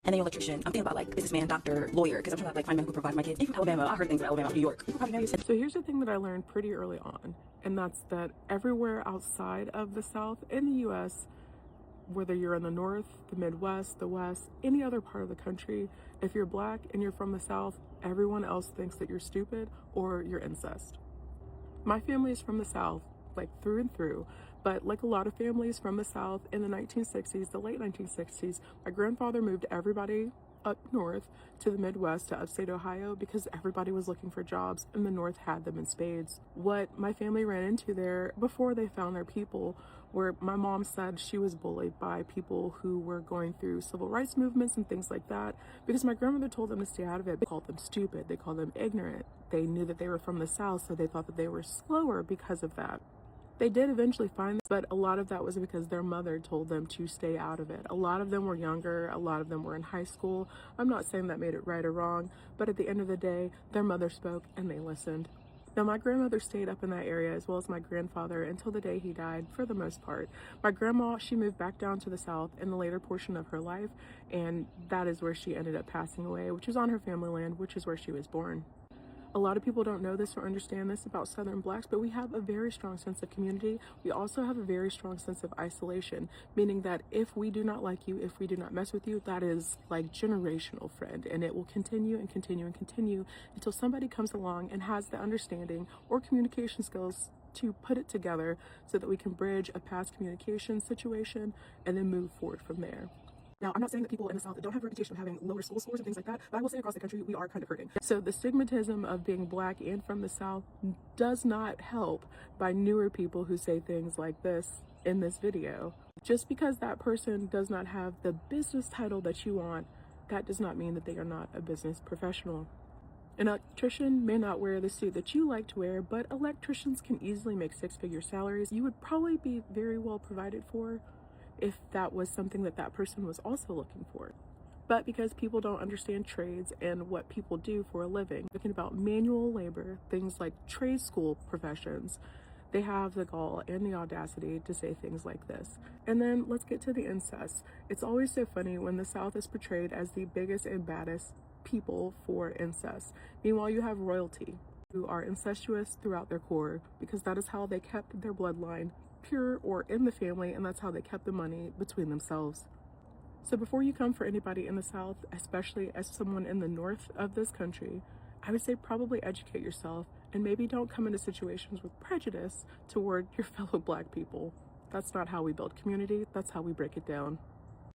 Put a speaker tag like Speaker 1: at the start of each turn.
Speaker 1: And then electrician. I'm thinking about like businessman, doctor, lawyer, because I'm trying to like find men who provide for my kids. Even from Alabama, I heard things about Alabama, New York. People probably know you.
Speaker 2: So here's the thing that I learned pretty early on, and that's that everywhere outside of the South in the US, whether you're in the North, the Midwest, the West, any other part of the country, if you're Black and you're from the South, everyone else thinks that you're stupid or you're incest. My family is from the South, like through and through, but like a lot of families from the South in the 1960s, the late 1960s, my grandfather moved everybody up north to the Midwest, to upstate Ohio, because everybody was looking for jobs and the North had them in spades. What my family ran into there before they found their people, where my mom said she was bullied by people who were going through civil rights movements and things like that, because my grandmother told them to stay out of it. They called them stupid, they called them ignorant. They knew that they were from the South, so they thought that they were slower because of that. They did eventually find this, but a lot of that was because their mother told them to stay out of it. A lot of them were younger, a lot of them were in high school. I'm not saying that made it right or wrong, but at the end of the day, their mother spoke and they listened. Now, my grandmother stayed up in that area as well as my grandfather until the day he died, for the most part. My grandma, she moved back down to the South in the later portion of her life, and that is where she ended up passing away, which is on her family land, which is where she was born. A lot of people don't know this or understand this about Southern Blacks, but we have a very strong sense of community. We also have a very strong sense of isolation, meaning that if we do not like you, if we do not mess with you, that is like generational, friend, and it will continue and continue and continue until somebody comes along and has the understanding or communication skills to put it together so that we can bridge a past communication situation and then move forward from there. Now, I'm not saying that people in the South don't have a reputation of having lower school scores and things like that, but I will say across the country, we are kind of hurting. So the stigmatism of being Black and from the South does not help by newer people who say things like this in this video. Just because that person does not have the business title that you want, that does not mean that they are not a business professional. An electrician may not wear the suit that you like to wear, but electricians can easily make six-figure salaries. You would probably be very well provided for if that was something that that person was also looking for. But because people don't understand trades and what people do for a living, thinking about manual labor, things like trade school professions, they have the gall and the audacity to say things like this. And then let's get to the incest. It's always so funny when the South is portrayed as the biggest and baddest people for incest. Meanwhile, you have royalty who are incestuous throughout their core, because that is how they kept their bloodline pure or in the family, and that's how they kept the money between themselves. So before you come for anybody in the South, especially as someone in the North of this country, I would say probably educate yourself and maybe don't come into situations with prejudice toward your fellow Black people. That's not how we build community, that's how we break it down.